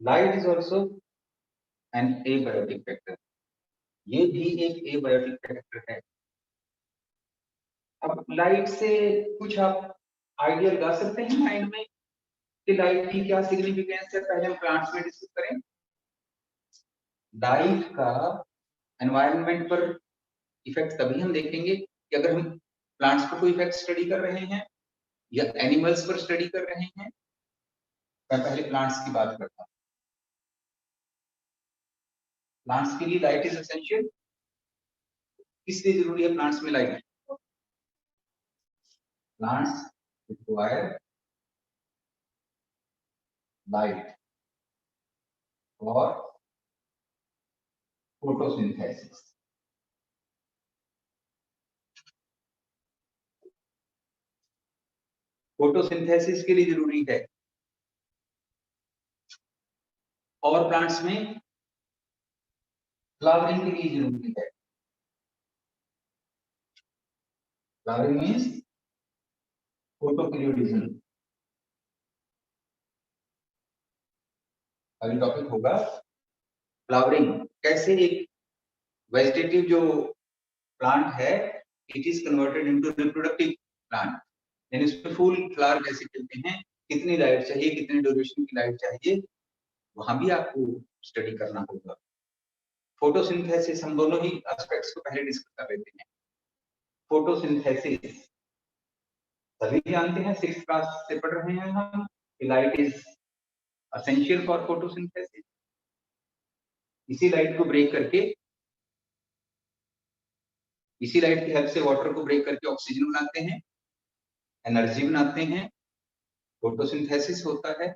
Light is also an abiotic factor, ये भी एक एबायोटिक फैक्टर है। अब लाइट से कुछ आप आइडिया लगा सकते हैं माइंड में कि लाइट की क्या सिग्निफिकेंस है? पहले हम प्लांट्स में डिस्कस करें। लाइट का एनवायरनमेंट पर इफेक्ट तभी हम देखेंगे कि अगर हम प्लांट्स पर कोई इफेक्ट स्टडी कर रहे हैं या एनिमल्स पर स्टडी कर रहे हैं। मैं पहले प्लांट्स की बात करता हूँ। प्लांट्स के लिए लाइट इज एसेंशियल। किस लिए जरूरी है प्लांट्स में light? Plants require light for photosynthesis. Photosynthesis के लिए जरूरी है। और प्लांट्स में फ्लावरिंग के लिए जरूरी है। Flowering means photoperiodism. अगली टॉपिक होगा फ्लावरिंग। कैसे एक वेजिटेटिव जो प्लांट है it is converted into reproductive plant, यानी उसमें फूल फ्लावर कैसे खिलते हैं, कितनी लाइट चाहिए, कितने ड्यूरेशन की लाइट चाहिए, वहां भी आपको स्टडी करना होगा। फोटोसिंथेसिस, हम दोनों ही एस्पेक्ट्स को पहले डिस्कस कर लेते हैं। फोटोसिंथेसिस सभी जानते हैं, 6th क्लास से पढ़ रहे हैं हम, light is essential for photosynthesis. इसी लाइट को ब्रेक करके, इसी लाइट की हेल्प से वाटर को ब्रेक करके ऑक्सीजन बनाते हैं, एनर्जी बनाते हैं, फोटोसिंथेसिस होता है।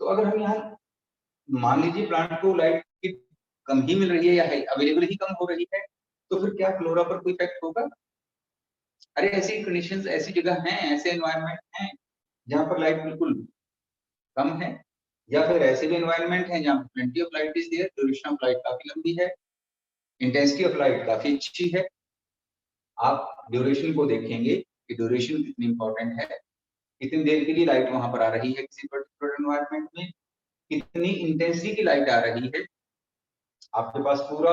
तो अगर हम यहाँ मान लीजिए प्लांट को लाइट की कम ही मिल रही है या अवेलेबल ही कम हो रही है, तो फिर क्या फ्लोरा पर कोई इफेक्ट होगा? अरे ऐसी कंडीशंस, ऐसी जगह हैं, ऐसे एनवायरनमेंट हैं जहां पर लाइट बिल्कुल कम है, या फिर ऐसे भी एनवायरनमेंट है जहां plenty of light is there, duration of light काफी लंबी है, इंटेंसिटी ऑफ लाइट काफी अच्छी है। आप ड्यूरेशन को देखेंगे कि ड्यूरेशन कितनी इंपॉर्टेंट है, कितनी देर के लिए लाइट वहां पर आ रही है किसी पर्टिकुलर एनवायरनमेंट में, कितनी इंटेंसिटी की लाइट आ रही है। आपके पास पूरा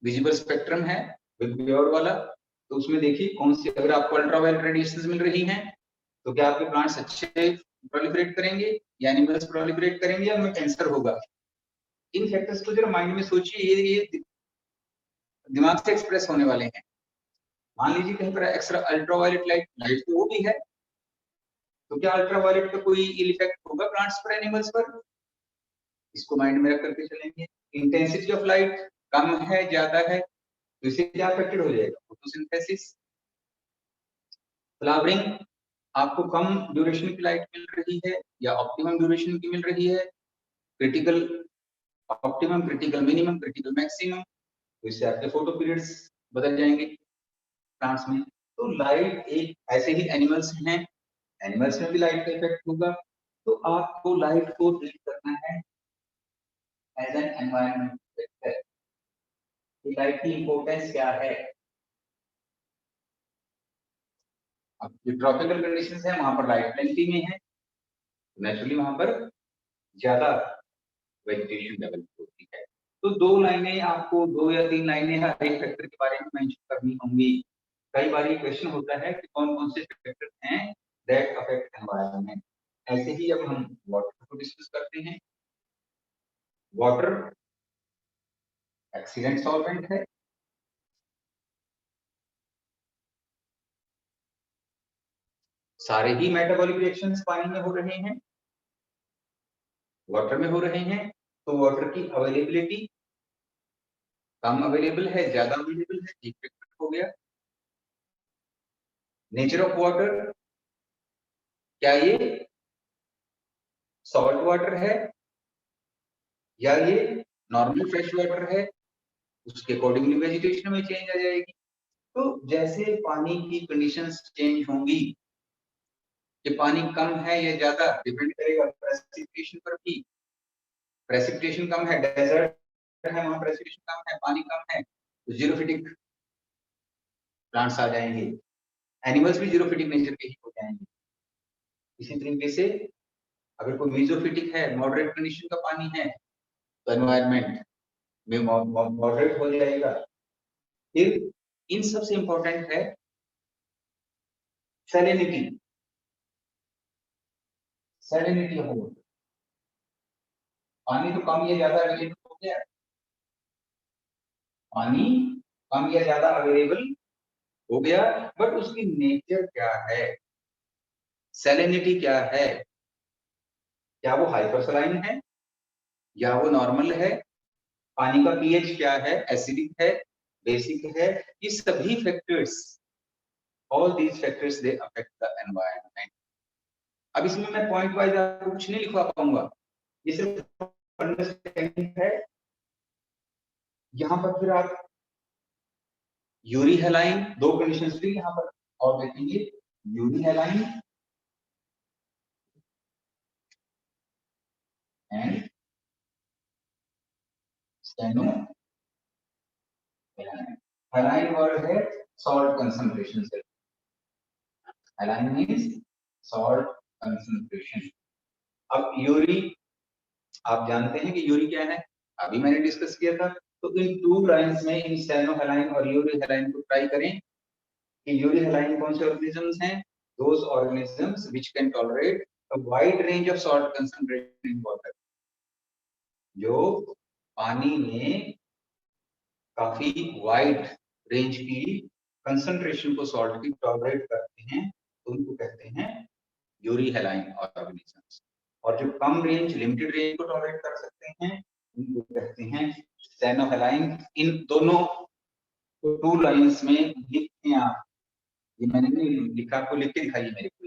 विजिबल स्पेक्ट्रम है प्योर वाला, तो उसमें देखिए कौन सी, अगर आपको अल्ट्रावायलेट रेडिएशंस मिल रही हैं तो क्या आपके प्लांट्स अच्छे प्रोलिफरेट करेंगे या एनिमल्स प्रोलिफरेट करेंगे या उनमें कैंसर होगा? इन फैक्टर्स को जरा माइंड में सोचिए, ये दिमाग से एक्सप्रेस होने वाले हैं। मान लीजिए कहीं पर एक्स्ट्रा अल्ट्रावायलेट लाइट, लाइट तो वो भी है, तो क्या अल्ट्रावायलेट का कोई इल इफेक्ट होगा प्लांट्स पर, एनिमल्स पर? इसको माइंड में रख करके चलेंगे। इंटेंसिटी ऑफ लाइट कम है, ज्यादा है, तो इससे क्या अफेक्टेड हो जाएगा? फोटोसिंथेसिस। फ्लावरिंग, आपको कम ड्यूरेशन की लाइट मिल रही है या ऑप्टिमम ड्यूरेशन की मिल रही है, critical optimum, critical minimum, critical maximum, तो इससे आपके फोटो पीरियड्स बदल जाएंगे प्लांट्स में। तो लाइट एक, ऐसे ही एनिमल्स हैं, एनिमल्स में भी लाइट का इफेक्ट होगा। तो आपको लाइट को ट्रीट करना है as an environment factor. Light की इंपॉर्टेंस क्या है? अब जो ट्रॉपिकल कंडीशंस है वहां पर लाइट प्लेंटी में है, नेचुरली वहां पर ज्यादा वेजिटेशन डेवलप होती है। तो दो लाइनें आपको, 2 या 3 लाइनें हर एक फैक्टर के बारे में मेंशन करनी होंगी। कई बार ये क्वेश्चन होता है कि कौन कौन से फैक्टर हैं दैट अफेक्ट एनवायरनमेंट। ऐसे ही अब हम वाटर को डिस्कस करते हैं। वाटर एक्सीलेंट सॉल्वेंट है, सारे ही मेटाबॉलिक रिएक्शंस पानी में हो रहे हैं, वाटर में हो रहे हैं। तो वाटर की अवेलेबिलिटी कम अवेलेबल है, ज्यादा अवेलेबल है, एक फैक्टर हो गया। नेचर ऑफ वाटर, क्या ये सॉल्ट वाटर है या ये नॉर्मल फ्रेश वाटर है, उसके अकॉर्डिंगली वेजिटेशन में चेंज आ जाएगी। तो जैसे पानी की कंडीशंस चेंज होंगी, कि पानी कम है या ज्यादा डिपेंड करेगा प्रेसिपिटेशन पर भी। प्रेसिपिटेशन कम है, डेजर्ट है, वहां प्रेसिपिटेशन कम है, पानी कम है, तो जीरोफिटिक प्लांट्स आ जाएंगे, एनिमल्स भी जीरोफिटिक नेचर के ही हो जाएंगे। इसी तरीके से अगर कोई मीजोफिटिक है, मॉडरेट कंडीशन का पानी है, तो एनवायरनमेंट में मॉडरेट हो जाएगा। फिर इन सबसे इंपॉर्टेंट है सैलिनिटी। सैलिनिटी हो, पानी तो कम या ज्यादा अवेलेबल हो गया, पानी कम या ज्यादा अवेलेबल हो गया, बट उसकी नेचर क्या है, सैलिनिटी क्या है, क्या वो हाइपरसलाइन है या वो नॉर्मल है, पानी का पीएच क्या है, एसिडिक है, बेसिक है, ये सभी factors, all these factors they affect the environment. अब इसमें मैं पॉइंट वाइज आपको कुछ नहीं लिखवा पाऊंगा, ये सिर्फ अंडरस्टैंडिंग है। यहाँ पर फिर आप यूरी हेलाइन, दो कंडीशंस भी यहाँ पर और देखेंगे, यूरी हेलाइन एंड स्टेनो हेलाइन। हेलाइन वर्ड है सॉल्ट कंसंट्रेशन से, हेलाइन मींस सॉल्ट कंसंट्रेशन। अब यूरी, आप जानते हैं कि यूरी क्या है, अभी मैंने डिस्कस किया था। तो इन टू लाइंस में, इन स्टेनो हेलाइन और यूरी हेलाइन को ट्राई करें कि यूरी हेलाइन कौन से ऑर्गेनिजम्स हैं, those organisms which can tolerate a wide range of salt concentration in water, जो पानी में काफी वाइड रेंज की कंसंट्रेशन को सॉल्ट की टॉलरेट करते हैं, तो उनको कहते हैं यूरी हेलाइन ऑर्गेनिजम्स। और जो कम रेंज, लिमिटेड रेंज को टॉलरेट कर सकते हैं, उनको कहते हैं स्टेनो हेलाइन। इन दोनों टू लाइंस में लिखते हैं आप, ये मैंने नहीं लिखा, आपको लिख के दिखाइए मेरे को।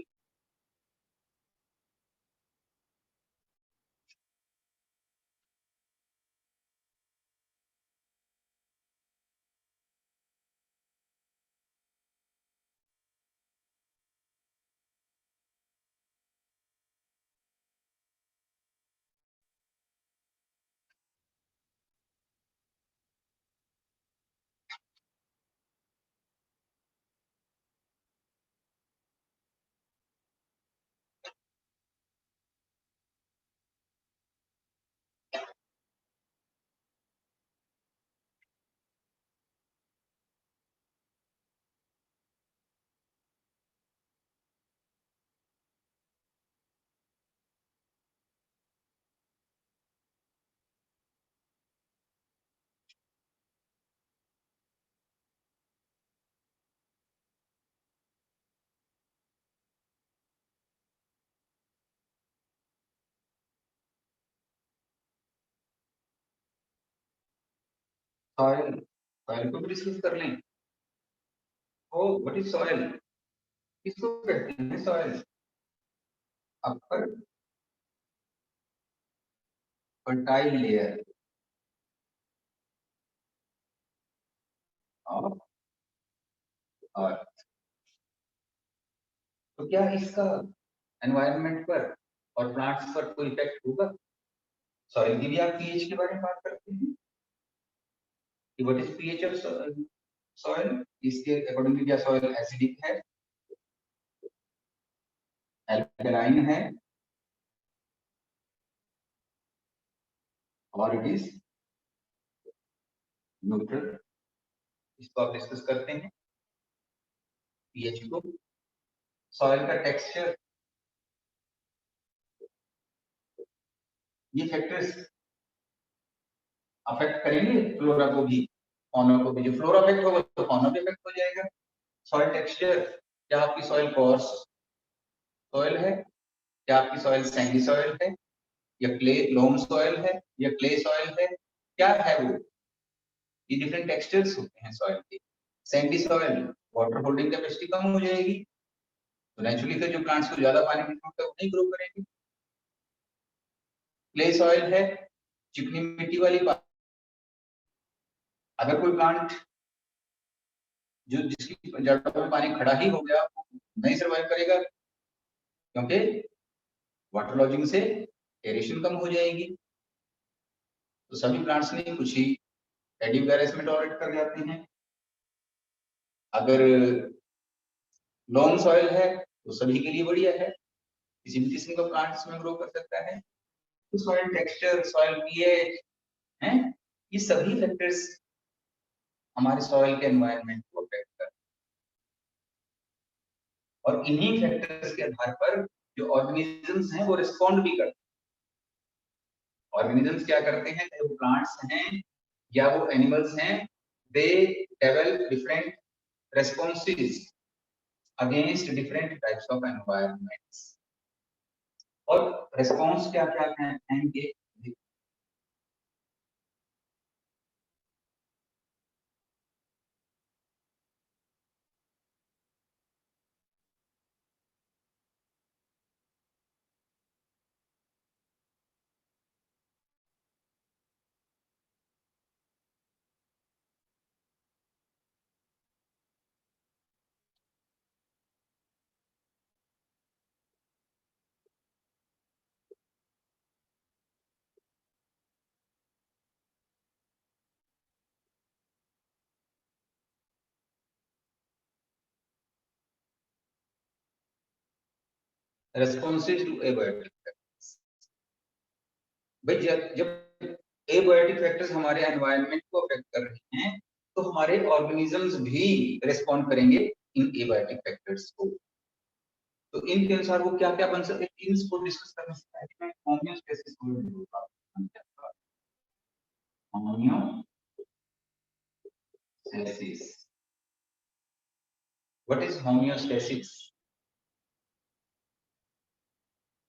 सॉइल, सॉइल को भी डिस्कस कर लें। ओ व्हाट इज सॉइल, किसको कहते हैं soil? Upper fertile layer of earth. तो क्या इसका एनवायरनमेंट पर और प्लांट्स पर कोई इफेक्ट होगा? सॉइल की भी आप पीएच के बारे में बात करते हैं कि what is pH of soil, इसके अकॉर्डिंगली क्या सॉइल एसिडिक है, एल्कलाइन है, और इट इज न्यूट्रल। इसको आप डिस्कस करते हैं पीएच को। सॉइल का टेक्सचर, ये फैक्टर्स अफेक्ट करेंगे फ्लोरा को भी, फौना को भी। जो फ्लोरा अफेक्ट होगा तो फौना भी अफेक्ट हो जाएगा। सॉइल टेक्सचर, क्या आपकी सॉइल कोर्स सॉइल है, क्या आपकी सॉइल सैंडी सॉइल है, या क्ले लोम सॉइल है, या क्ले सॉइल है, क्या है वो? ये डिफरेंट टेक्सचर्स होते हैं सॉइल के। Sandy soil, water holding capacity कम हो जाएगी, तो नेचुरली फिर जो प्लांट्स को ज्यादा पानी की जरूरत है वो नहीं ग्रो करेंगे। क्ले सॉइल है, चिकनी मिट्टी वाली, अगर कोई प्लांट जो जिसकी जड़ों में पानी खड़ा ही हो गया वो नहीं सर्वाइव करेगा, क्योंकि वाटर लॉजिंग से एरेशन कम हो जाएगी। तो सभी प्लांट्स नहीं, कुछ ही एडी वगैरह इसमें टॉलरेट कर जाते हैं। अगर लॉन्ग सॉइल है तो सभी के लिए बढ़िया है, किसी भी किस्म का प्लांट इसमें ग्रो कर सकता है। तो सॉइल टेक्सचर, सॉइल पीएच है, ये सभी फैक्टर्स हमारे सॉइल के एनवायरनमेंट को अफेक्ट करते हैं, और इन्हीं फैक्टर्स के आधार पर जो ऑर्गेनिजम्स हैं वो रिस्पॉन्ड भी करते हैं। ऑर्गेनिजम्स क्या करते हैं, चाहे वो प्लांट्स हैं या वो एनिमल्स हैं, they develop different responses against different types of environments. और रेस्पॉन्स क्या क्या कहेंगे, रेस्पॉन्सेज टू एबायोटिक फैक्टर्स। भाई जब एबायोटिक फैक्टर्स हमारे एनवायरनमेंट को अफेक्ट कर रहे हैं, तो हमारे ऑर्गेनिजम्स भी रिस्पॉन्ड करेंगे इन एबायोटिक फैक्टर्स को। तो इनके अनुसार वो क्या क्या बन सकते हैं, इनको डिस्कस करने से पहले मैं होमियोस्टेसिस को बोलूंगा। होमियोस्टेसिस, व्हाट इज होमियोस्टेसिस,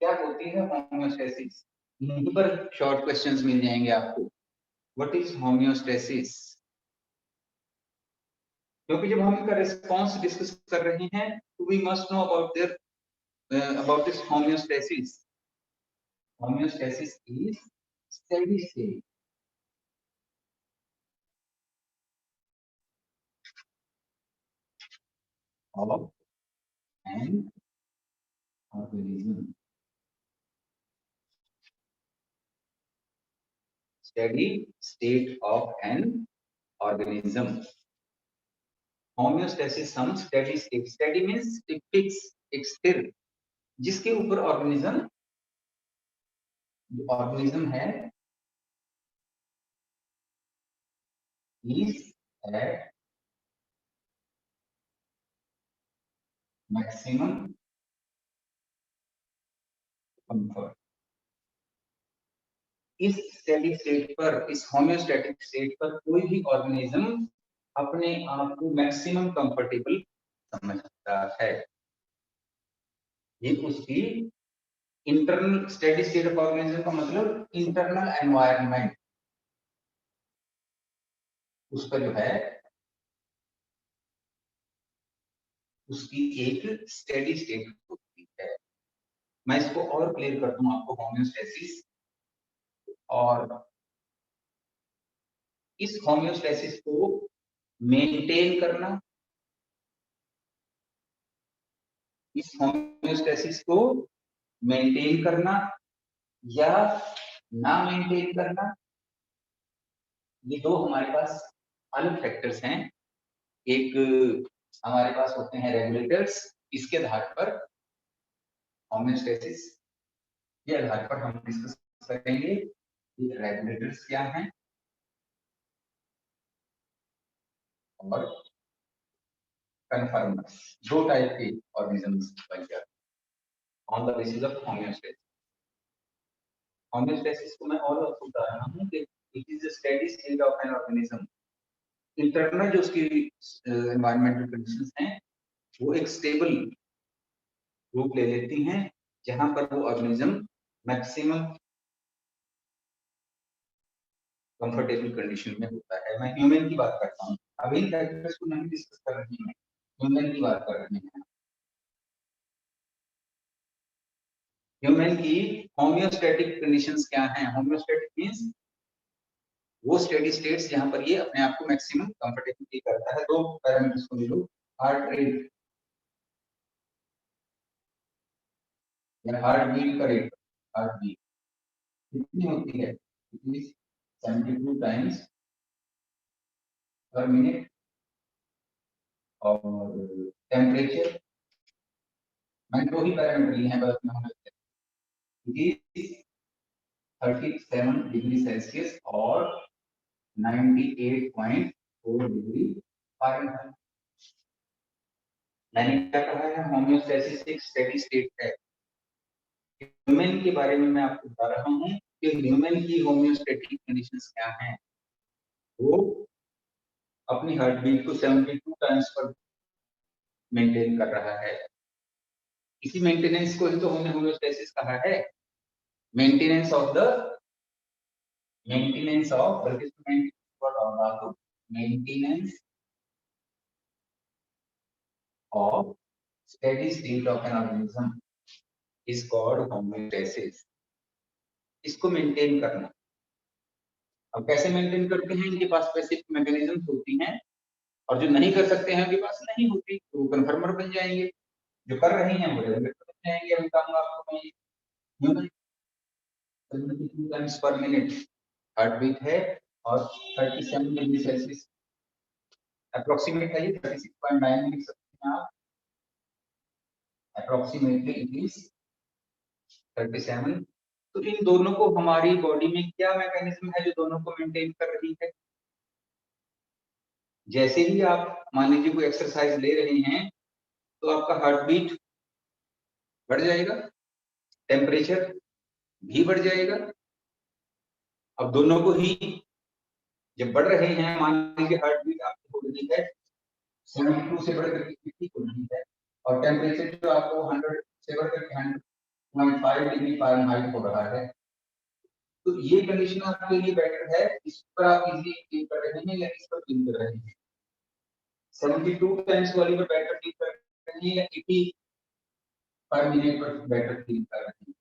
क्या होती है होमियोस्टेसिस? यहीं पर शॉर्ट क्वेश्चंस मिल जाएंगे आपको। What is homeostasis? क्योंकि जब हम इनका रिस्पॉन्स डिस्कस कर रहे हैं, तो we must know about there about this homeostasis. Homeostasis is steady state of an organism. Steady state of an organism. Homeostasis some steady state. Steady means एक fix, एक स्थिर, जिसके ऊपर ऑर्गेनिज्म है is at maximum comfort. इस steady state पर, इस homeostatic state पर कोई भी ऑर्गेनिज्म अपने आप को मैक्सिमम कंफर्टेबल समझता है। ये उसकी internal steady state of organism का मतलब इंटरनल एनवायरनमेंट, उसका जो है उसकी एक स्टेडी स्टेट होती है। मैं इसको और क्लियर कर दूं आपको, होम्योस्टेसिस, और इस होम्योस्टेसिस को मेंटेन करना, इस होम्योस्टेसिस को मेंटेन करना या ना मेंटेन करना, ये दो हमारे पास अलग फैक्टर्स हैं। एक हमारे पास होते हैं रेगुलेटर्स, इसके आधार पर होम्योस्टेसिस के आधार पर हम डिस्कस करेंगे कि रेगुलेटर्स क्या हैं और कन्फर्मर्स, दो टाइप के ऑर्गेनिजम्स बन जाते हैं on the basis of homeostasis. Homeostasis को मैं और बता रहा हूं कि it is a steady state of an organism. Internal जो उसकी एनवायरमेंटल कंडीशंस हैं वो एक स्टेबल रूप ले लेती हैं, जहां पर वो ऑर्गेनिज्म मैक्सिमम कंफर्टेबल कंडीशन में होता है। मैं ह्यूमन की बात करता हूँ, अभी इन फैक्टर्स को नहीं डिस्कस कर रही हूँ, ह्यूमन की बात कर रहे हैं। ह्यूमन की होम्योस्टैटिक कंडीशंस क्या हैं? होम्योस्टैटिक मींस वो स्टेडी स्टेट्स जहां पर ये अपने आप को मैक्सिमम कंफर्टेबल फील करता है। दो पैरामीटर्स को ले लो, हार्ट रेट या हार्ट बीट का रेट। हार्ट बीट कितनी होती है? It is 72 times per minute. और टेम्परेचर, मैंने दो ही पैरामीटर लिए हैं बस में, it is 37 डिग्री सेल्सियस और 98.4 डिग्री फारेनहाइट। मैंने क्या कहा है, होम्योस्टेसिस एक स्टेडी स्टेट है। ह्यूमन के बारे में मैं आपको बता रहा हूँ कि ह्यूमन की होम्योस्टेटिक कंडीशंस क्या हैं। वो अपनी हार्ट बीट को 72 टाइम्स पर मेंटेन कर रहा है। इसी मेंटेनेंस को ही तो हमने होम्योस्टेसिस कहा है। Maintenance of maintenance of steady state of an organism is called homeostasis. इसको मेंटेन करना। अब कैसे मेंटेन करते हैं, इनके पास स्पेसिफिक मैकेनिज्म होती हैं, और जो नहीं कर सकते हैं उनके पास नहीं होती तो वो कन्फर्मर बन जाएंगे। जो कर रहे हैं वो रेगुलेटर बन जाएंगे। अभी कहूंगा आपको मैं human 72 times per minute heart beat है और 37 डिग्री सेल्सियस अप्रोक्सीमेट है, ये 36.9 लिख सकते हैं आप। Approximately it is 37। तो इन दोनों को हमारी बॉडी में क्या मैकेनिज्म है जो दोनों को मेंटेन कर रही है। जैसे ही आप मान लीजिए कोई एक्सरसाइज ले रहे हैं तो आपका हार्ट बीट बढ़ जाएगा, टेम्परेचर भी बढ़ जाएगा। अब दोनों को ही जब बढ़ रहे हैं, मान लीजिए हार्ट बीट आपकी हो रही है 72 से बढ़कर 80 हो रही है और टेम्परेचर जो आपको 100 से बढ़कर 100.5 डिग्री फारेनहाइट हो रहा है, तो ये कंडीशन आपके लिए बेटर है। इस पर आप इजीली फील कर रहे हैं या इस पर फील कर रहे हैं। 72 टाइम्स वाली पर बेटर फील कर रहे हैं या 80 पर मिनट पर बेटर फील कर रहे हैं।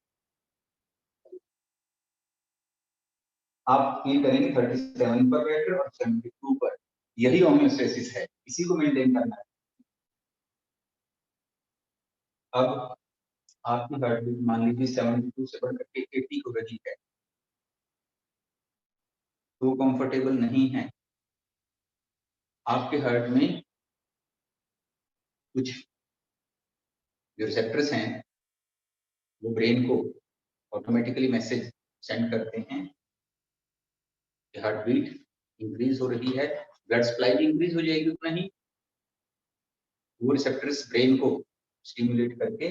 आप फील करेंगे 37 पर बेटर और 72 पर। यही होम्योस्टेसिस है, इसी को मेंटेन करना है। अब आपकी हार्ट बीट मान लीजिए 72 से बढ़कर के 80 हो रही है, तो कंफर्टेबल नहीं है। आपके हार्ट में कुछ जो रिसेप्टर्स हैं वो ब्रेन को ऑटोमेटिकली मैसेज सेंड करते हैं कि हार्ट बीट इंक्रीज हो रही है, ब्लड सप्लाई भी इंक्रीज हो जाएगी उतना ही। वो रिसेप्टर्स ब्रेन को स्टिमुलेट करके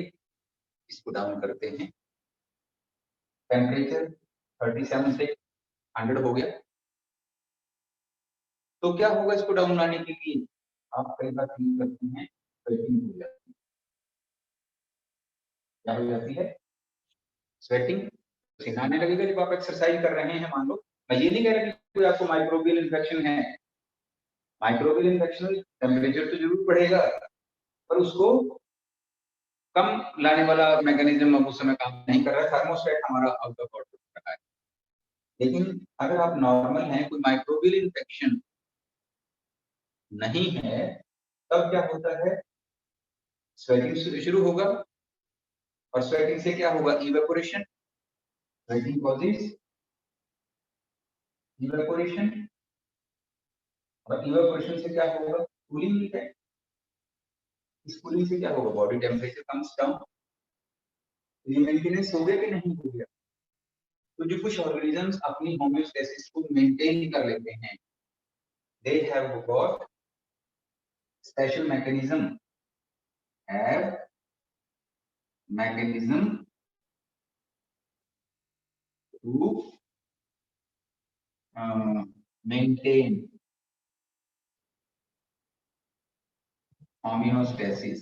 इसको डाउन करते हैं। टेम्परेचर 37 से 100 हो गया, तो क्या होगा इसको डाउन लाने के लिए, आप कई बार फील करते हैं स्वेटिंग हो जाती है। क्या हो जाती है? स्वेटिंग। पसीना आने लगेगा जब आप एक्सरसाइज कर रहे हैं। मान लो, मैं ये नहीं कह रहा कि कोई आपको माइक्रोबियल इन्फेक्शन है। माइक्रोबियल इन्फेक्शन टेम्परेचर तो जरूर बढ़ेगा, पर उसको कम लाने वाला मैकेनिज्म अब उस समय काम नहीं कर रहा है। थर्मोस्टेट हमारा आउट ऑफ ऑर्डर कर रहा है। लेकिन अगर आप नॉर्मल हैं, कोई माइक्रोबियल इन्फेक्शन नहीं है, तब क्या होता है, स्वेटिंग शुरू होगा और स्वेटिंग से क्या होगा, इवेपोरेशन। स्वेटिंग कॉजेज इवेपोरेशन और इवेपोरेशन से क्या होगा, कूलिंग इफेक्ट। इस कूलिंग से क्या होगा, बॉडी टेम्परेचर कम्स डाउन। ये मेंटेनेंस हो गया कि नहीं हो गया। तो जो कुछ ऑर्गेनिजम्स अपनी होम्योस्टेसिस को मेंटेन कर लेते हैं, they have got special mechanism, have mechanism to maintain homeostasis।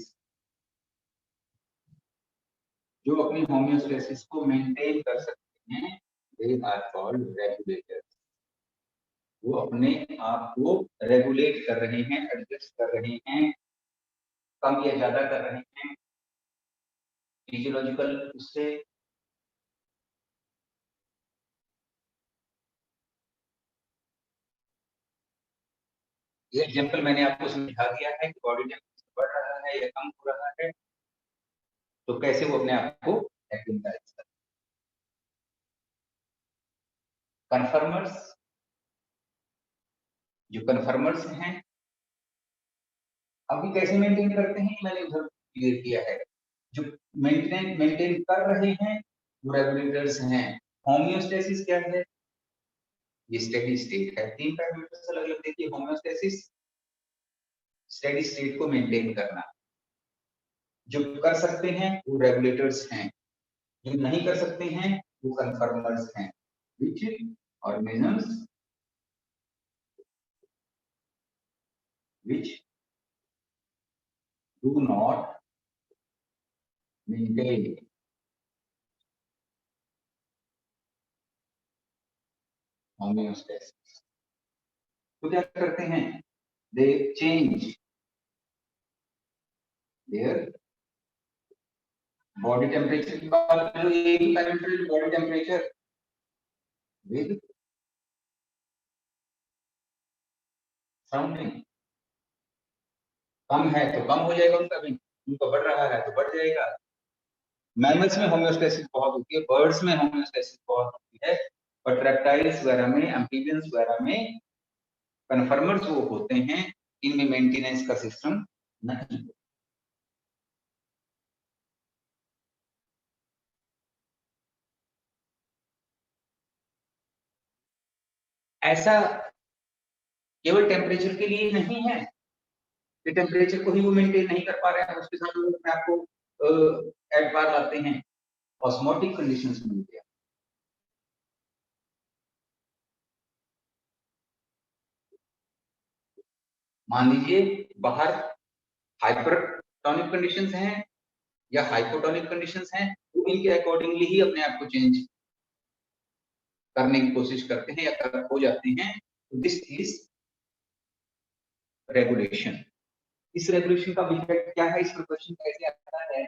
जो अपनी होम्योस्टेसिस को मेंटेन कर सकते हैं, they are called regulators। वो अपने आप को रेगुलेट कर रहे हैं, एडजस्ट कर रहे हैं, कम या ज्यादा कर रहे हैं फिजियोलॉजिकल उससे। ये एग्जांपल मैंने आपको समझा दिया है कि बॉडी टेम्परेचर बढ़ रहा है या कम हो रहा है, तो कैसे वो अपने आप को एक्टिवाइज करते हैं। कन्फर्मर्स, जो कन्फर्मर्स हैं, अभी कैसे मेंटेन करते हैं मैंने उधर क्लियर किया है। जो मेंटेन कर रहे हैं वो रेगुलेटर्स हैं। होम्योस्टेसिस क्या है? ये स्टेडी स्टेट है। 3 पैरामीटर्स अलग अलग देखिए। होम्योस्टेसिस स्टेडी स्टेट को मेंटेन करना। जो कर सकते हैं वो रेगुलेटर्स हैं, जो नहीं कर सकते हैं वो कन्फर्मर्स हैं। which organisms which do not maintain homeostasis, तो क्या करते हैं? they change their body temperature की बात करो, एक ही parameter body temperature with surrounding. कम है तो कम हो जाएगा उनका भी, उनका बढ़ रहा है तो बढ़ जाएगा। मैमल्स में होम्योस्टेसिस बहुत होती है, बर्ड्स में होम्योस्टेसिस बहुत होती है, बट रेप्टाइल्स वगैरह में, एम्फीबियंस वगैरह में कन्फर्मर्स वो होते हैं, इनमें मेंटेनेंस का सिस्टम नहीं। ऐसा केवल टेम्परेचर के लिए नहीं है कि टेम्परेचर को ही वो मेंटेन नहीं कर पा रहे हैं, उसके साथ में आपको एड बार लाते हैं ऑस्मोटिक कंडीशंस में गया। मान लीजिए बाहर हाइपरटोनिक कंडीशंस हैं या हाइपोटोनिक कंडीशंस हैं, तो इनके अकॉर्डिंगली ही अपने आप को चेंज करने की कोशिश करते हैं या हो जाते हैं। तो दिस इज रेगुलेशन। इस रेगुलेशन का इफेक्ट क्या है, इस पर क्वेश्चन कैसे आता है?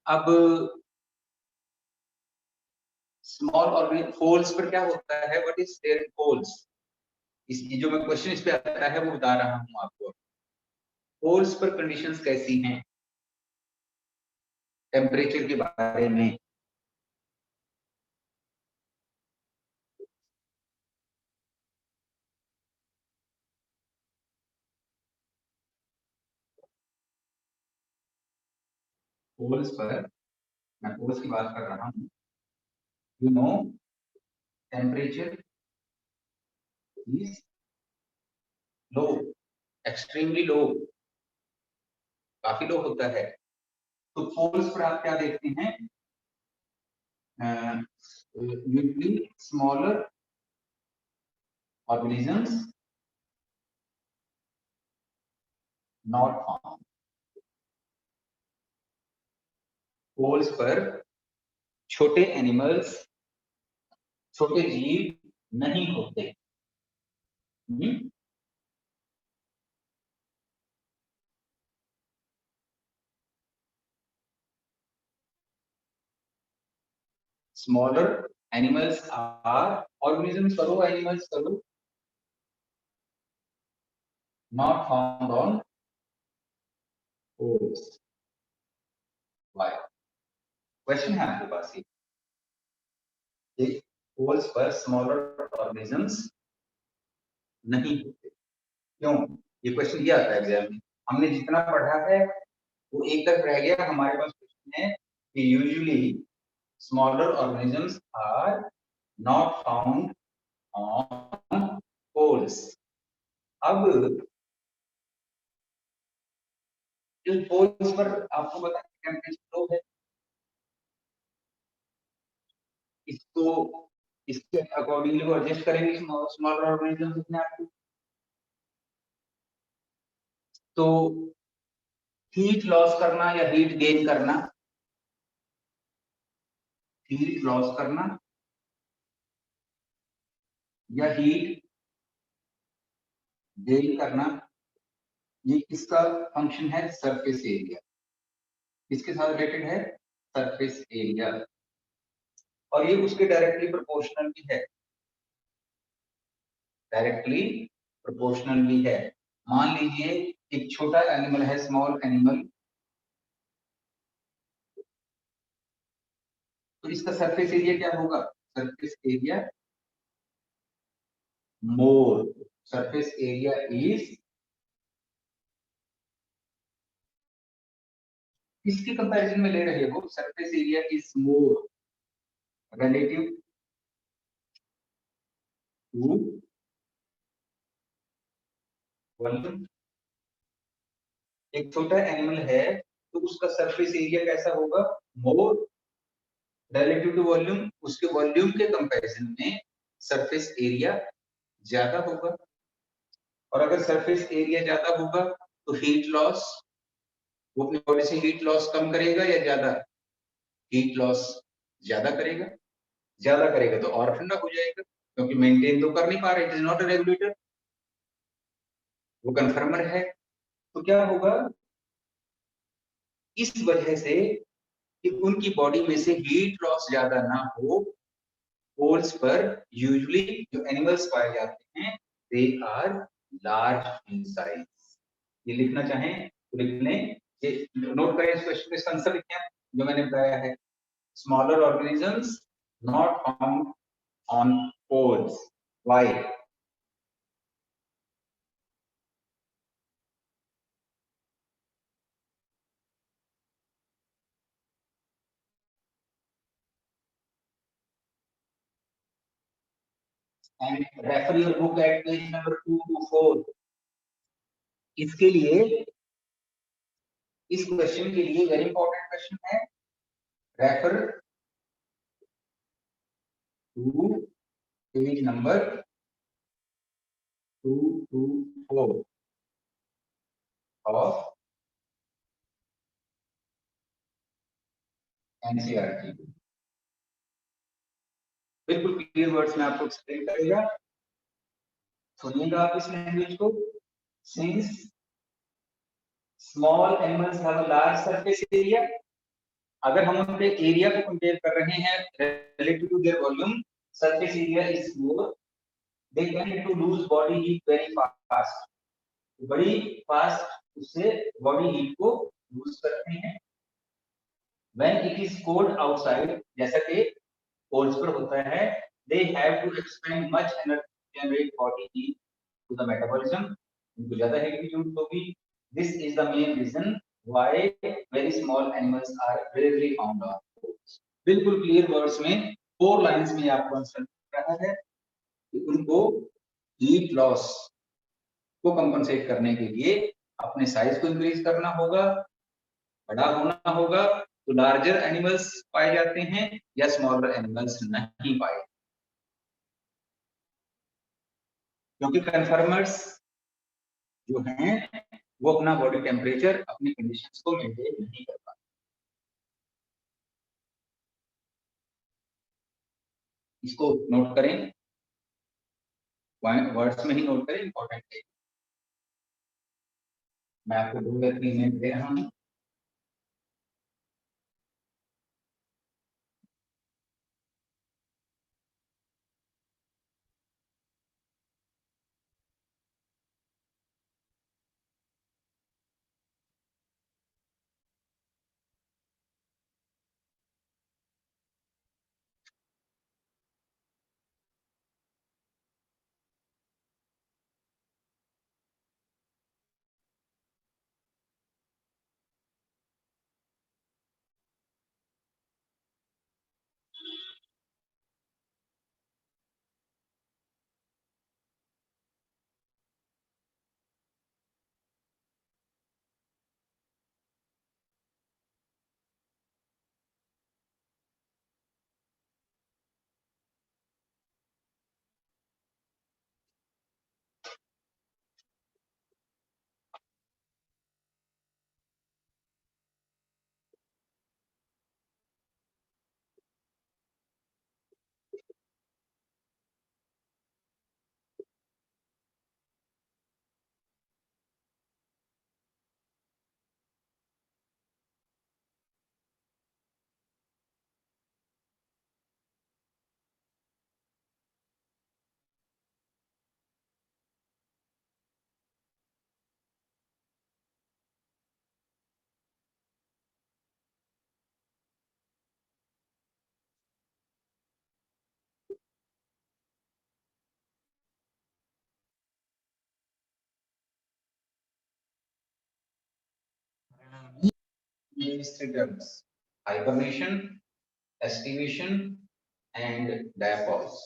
अब स्मॉल ऑर्गेनिक फोल्स पर क्या होता है, व्हाट इज देयर फोल्स? इसकी जो मैं क्वेश्चन इस पे आता है वो बता रहा हूं आपको। फोल्स पर कंडीशंस कैसी हैं टेम्परेचर के बारे में? फोल्स पर मैं फोल्स की बात कर रहा हूं। You know temperature is low, extremely low, काफी लो होता है। तो फोल्स पर आप क्या देखते हैं? Usually smaller organisms not found। Poles पर छोटे एनिमल्स, छोटे जीव नहीं होते। स्मॉलर एनिमल्स आर ऑर्गेनिजम्स करो, एनिमल्स करो, not found on poles. Why? Question है आपके पास ये पोल्स पर स्मॉलर ऑर्गेनिजम्स नहीं होते क्यों? ये क्वेश्चन ये आता है एग्जाम में। हमने जितना पढ़ा है वो एक तरफ रह गया, हमारे पास क्वेश्चन है कि usually smaller organisms are not found on poles। अब जो पोल्स पर आपको पता है टेम्परेचर लो है, इसको इसके अकॉर्डिंगली वो एडजस्ट करेंगे स्मॉलर ऑर्गेनिजम्स अपने आप को। तो हीट लॉस करना या हीट गेन करना, हीट लॉस करना या हीट गेन करना, ये किसका फंक्शन है? Surface area. किसके साथ रिलेटेड है? Surface area. और ये उसके डायरेक्टली प्रोपोर्शनल भी है, डायरेक्टली प्रोपोर्शनल भी है। मान लीजिए एक छोटा एनिमल है, स्मॉल एनिमल, तो इसका सरफेस एरिया क्या होगा? Surface area more, surface area is किसके कंपैरिजन में ले रहे हो? Surface area is more relative to volume. एक छोटा एनिमल है तो उसका सरफेस एरिया कैसा होगा? मोर रिलेटिव टू वॉल्यूम, उसके वॉल्यूम के कंपैरिजन में सरफेस एरिया ज्यादा होगा। और अगर सरफेस एरिया ज्यादा होगा तो हीट लॉस, वो अपनी बॉडी से हीट लॉस कम करेगा या ज्यादा? हीट लॉस ज्यादा करेगा। ज्यादा करेगा तो और ठंडा हो जाएगा, क्योंकि मेंटेन तो कर नहीं पा रहे, it is not a regulator, वो कन्फर्मर है। तो क्या होगा? इस वजह से कि उनकी बॉडी में से हीट लॉस ज्यादा ना हो, पोल्स पर यूजुअली जो एनिमल्स पाए जाते हैं they are large in size. ये लिखना चाहें तो लिख लें, ये नोट करें इस क्वेश्चन में, इसका आंसर लिखें जो मैंने बताया है। Smaller organisms not found on poles, why? And refer your book at page number 2 to 4। इसके लिए, इस क्वेश्चन के लिए वेरी इंपॉर्टेंट क्वेश्चन है, refer to page number 2 to 4 of NCERT. बिल्कुल क्लियर वर्ड्स में आपको एक्सप्लेन करेगा, सुनिएगा आप इस लैंग्वेज को। Since small animals have a large surface area, अगर हम उनके एरिया को कंपेयर कर रहे हैं relative to their volume, surface area is more, they tend to lose body heat very fast, बड़ी फास्ट उससे बॉडी हीट को लूज करते हैं। When it is cold outside, जैसा कि पोल्स पर होता है, they have to expend much energy to generate body heat to the metabolism, उनको ज्यादा हीट की जरूरत होगी। This is the main reason why very small animals are rarely found on poles। बिल्कुल क्लियर वर्ड्स में 4 लाइंस में आपको answer मिल रहा है कि उनको हीट लॉस को कंपनसेट करने के लिए अपने साइज को इंक्रीज करना होगा, बड़ा होना होगा, तो लार्जर एनिमल्स पाए जाते हैं या स्मॉलर एनिमल्स नहीं पाए, क्योंकि कन्फर्मर्स जो हैं वो अपना बॉडी टेम्परेचर, अपनी कंडीशंस को मेंटेन नहीं कर पाते। इसको नोट करें, वर्ड्स में ही नोट करें, इंपॉर्टेंट है। मैं आपको 2 या 3 मिनट दे रहा हूँ। these three terms: hibernation, estivation, and diapause.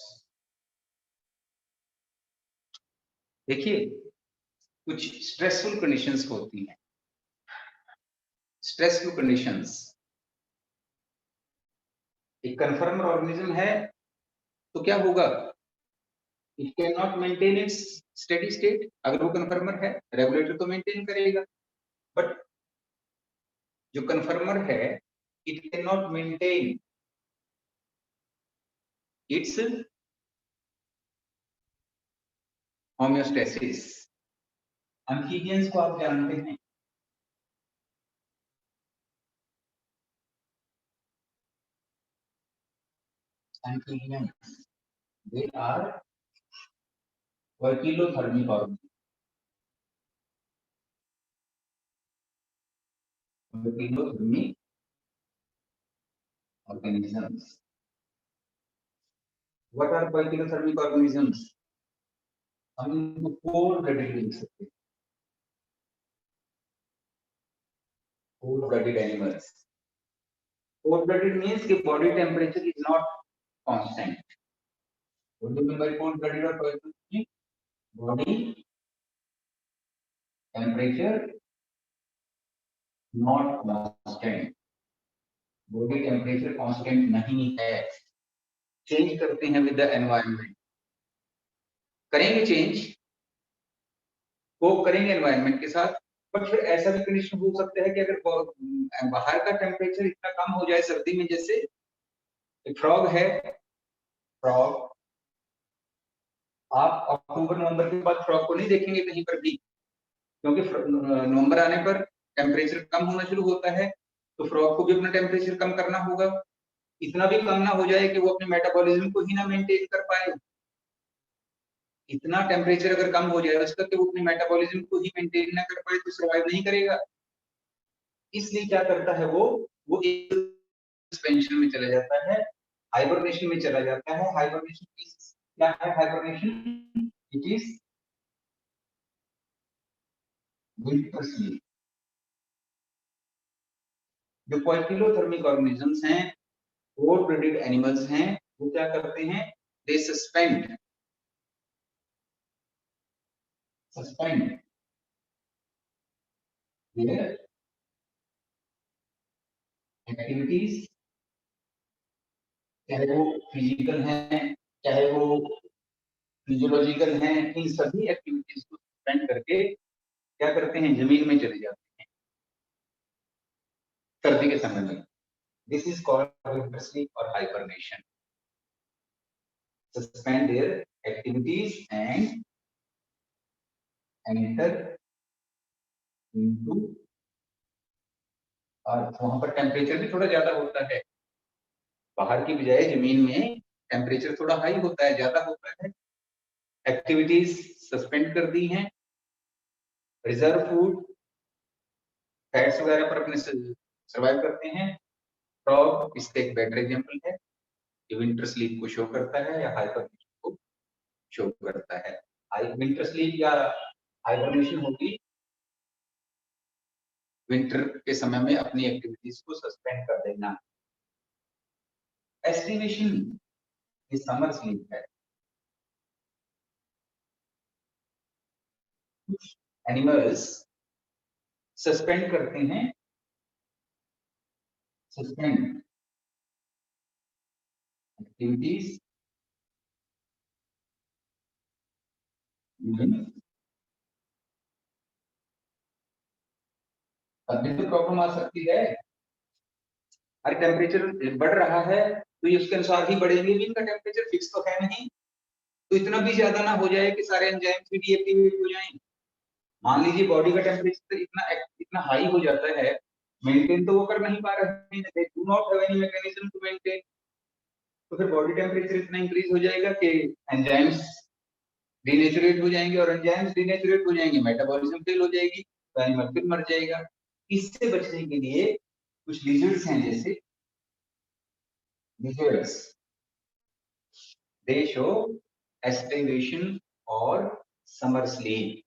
देखिए, कुछ स्ट्रेसफुल कंडीशंस होती हैं। स्ट्रेसफुल कंडीशंस, एक कन्फर्मर ऑर्गेनिज्म है तो क्या होगा? It can not maintain it's steady state. अगर वो कन्फर्मर है, रेगुलेटर तो मेंटेन करेगा, बट जो कन्फर्मर है it can not maintain its homeostasis. Amphibians को आप जानते हैं, amphibians they are poikilothermic organisms. What are poikilothermic organisms? हम इनको कोल्ड ब्लडेड लिख सकते हैं, cold blooded animals. Cold blooded means कि body temperature is not constant. What do you mean by cold blooded और poikilothermic? Body temperature not constant, body temperature constant नहीं है, change करते हैं विद द एनवायरनमेंट। करेंगे चेंज, कोप करेंगे environment के साथ, बट फिर ऐसा भी कंडीशन हो सकता है कि अगर बाहर का टेम्परेचर इतना कम हो जाए सर्दी में, जैसे फ्रॉग है, फ्रॉग आप अक्टूबर नवंबर के बाद फ्रॉग को नहीं देखेंगे कहीं पर भी, क्योंकि नवंबर आने पर टेम्परेचर कम होना शुरू होता है, तो फ्रॉग को भी अपना टेम्परेचर कम करना होगा। इतना भी कम ना हो जाए कि वो अपने मेटाबॉलिज्म को ही ना मेंटेन कर पाए। इतना टेम्परेचर अगर कम हो जाए उसका कि वो अपने मेटाबॉलिज्म को ही मेंटेन ना कर पाए तो सर्वाइव नहीं करेगा। इसलिए क्या करता है वो सस्पेंशन में चला जाता है, हाइबरनेशन में चला जाता है। हाइबरनेशन क्या है? Hibernation it is winter sleep. जो पोइकिलोथर्मिक ऑर्गेनिजम्स हैं, कोल्ड ब्लडेड एनिमल्स हैं, वो क्या करते हैं? दे सस्पेंड their एक्टिविटीज, चाहे वो फिजिकल हैं, चाहे वो फिजियोलॉजिकल हैं, इन सभी एक्टिविटीज को सस्पेंड करके क्या करते हैं? जमीन में चले जाते हैं सर्दी के समय में। This is called winter sleep और hibernation. Suspend their activities and enter into earth. वहां पर टेम्परेचर भी थोड़ा ज्यादा होता है, बाहर की बजाय जमीन में टेम्परेचर थोड़ा हाई होता है, ज्यादा होता है। एक्टिविटीज सस्पेंड कर दी हैं, रिजर्व फूड, फैट्स वगैरह पर अपने सर्वाइव करते हैं। फ्रॉग इसका एक बेटर एग्जांपल है, ये विंटर स्लीप को शो करता है या हाइबरनेशन को शो करता है। विंटर स्लीप या हाइबरनेशन होगी विंटर के समय में अपनी एक्टिविटीज को सस्पेंड कर देना। एस्टिवेशन ये समर स्लीप है। कुछ एनिमल्स सस्पेंड करते हैं, सस्पेंड एक्टिविटीज अभी तो प्रॉब्लम आ सकती है। अरे टेम्परेचर बढ़ रहा है तो ये उसके अनुसार ही बढ़ेंगे भी, इनका टेम्परेचर फिक्स तो है नहीं, तो इतना भी ज्यादा ना हो जाए कि सारे एंजाइम्स भी डीएक्टिवेट हो जाएं। मान लीजिए बॉडी का टेम्परेचर इतना हाई हो जाता है, मेंटेन तो वो कर नहीं पा रहे हैं, they do not have any mechanism to maintain, तो फिर बॉडी टेम्परेचर इतना इंक्रीज हो जाएगा कि एंजाइम्स डीनेचुरेट हो जाएंगे, और एंजाइम्स डीनेचुरेट हो जाएंगे, मेटाबॉलिज्म फेल हो जाएगी, तो एनिमल फिर मर जाएगा। इससे बचने के लिए कुछ लिजर्ड्स हैं, जैसे लिजर्ड्स, दे शो एस्टिवेशन और समर स्लीप।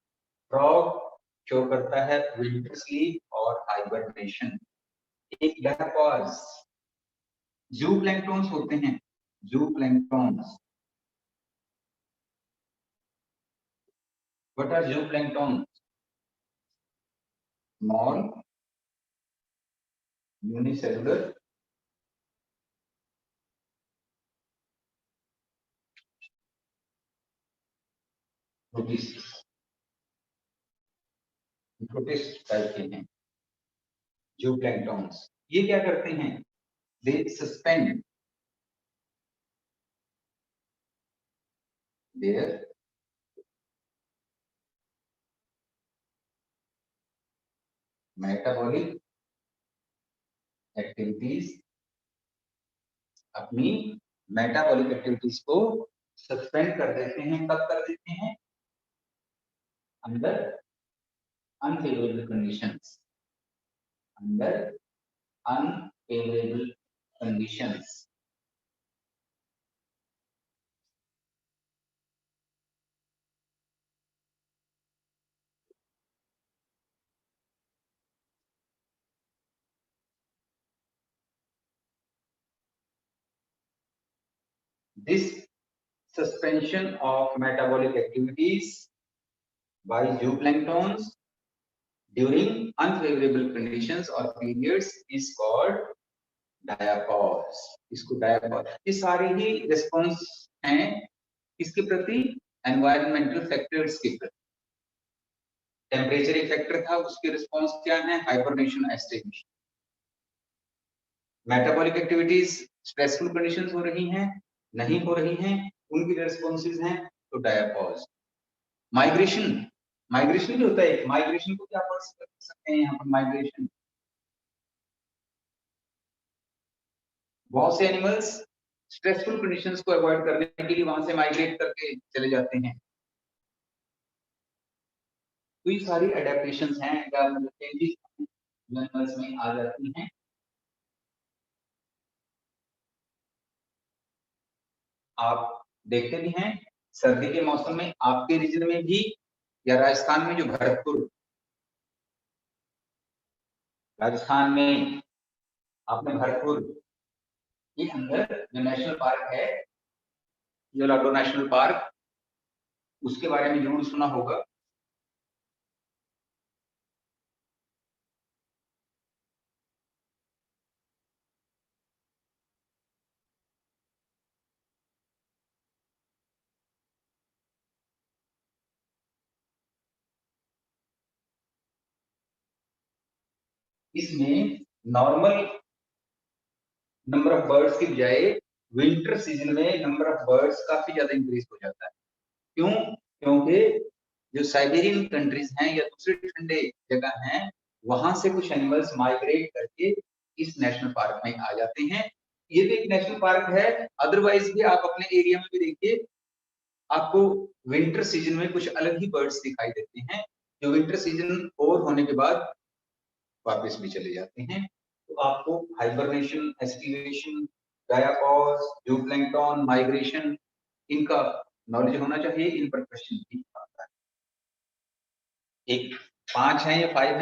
फ्रॉग शो करता है विंटर स्लीप और हाइबरनेशन। एक डायपॉज। जूप्लैंक्टॉन्स होते हैं, zooplanktons. What are zooplanktons? Small unicellular protist, protist type के हैं जूप्लैंक्टॉन्स। ये क्या करते हैं? They suspend their metabolic activities, अपनी मेटाबॉलिक एक्टिविटीज को सस्पेंड कर देते हैं। कब कर देते हैं? Under unfavourable conditions, under unfavourable conditions. This suspension of metabolic activities by zooplanktons during unfavorable conditions or periods is called diapause। इसको diapause। ये सारे ही रिस्पॉन्स हैं इसके प्रति, एनवायरमेंटल फैक्टर्स के प्रति। टेम्परेचर एक फैक्टर था, उसके रिस्पॉन्स क्या है? Hibernation, aestivation. Metabolic activities stressful conditions हो रही हैं, नहीं हो रही हैं, उनकी रिस्पॉन्सेज हैं तो डायपॉज। माइग्रेशन, माइग्रेशन भी होता है। माइग्रेशन को क्या पढ़ सकते हैं यहाँ पर? माइग्रेशन, बहुत से एनिमल्स स्ट्रेसफुल कंडीशंस को अवॉइड करने के लिए वहां से माइग्रेट करके चले जाते हैं। तो ये सारी एडेप्टेशंस हैं या चेंजेस एनिमल्स में आ जाती हैं। आप देखते भी हैं सर्दी के मौसम में आपके रीजन में भी, या राजस्थान में जो भरतपुर, राजस्थान में आपने भरतपुर के अंदर जो नेशनल पार्क है, योलाडो नेशनल पार्क, उसके बारे में जरूर सुना होगा। इसमें नॉर्मल नंबर ऑफ बर्ड्स की बजाय विंटर सीजन में नंबर ऑफ बर्ड्स काफी ज्यादा इंक्रीज हो जाता है। क्यों? क्योंकि जो साइबेरियन कंट्रीज हैं या दूसरे ठंडे जगह हैं, वहां से कुछ एनिमल्स माइग्रेट करके इस नेशनल पार्क में आ जाते हैं। ये भी एक नेशनल पार्क है, अदरवाइज भी आप अपने एरिया में भी देखिए, आपको विंटर सीजन में कुछ अलग ही बर्ड्स दिखाई देते हैं, जो विंटर सीजन ओवर होने के बाद वापस भी चले जाते हैं। तो आपको हाइबरनेशन, एस्टिवेशन, डायापॉज, जूप्लैंक्टन, माइग्रेशन, इनका नॉलेज होना चाहिए। इन पर क्वेश्चन भी आता है। एक 5 है या 5 है।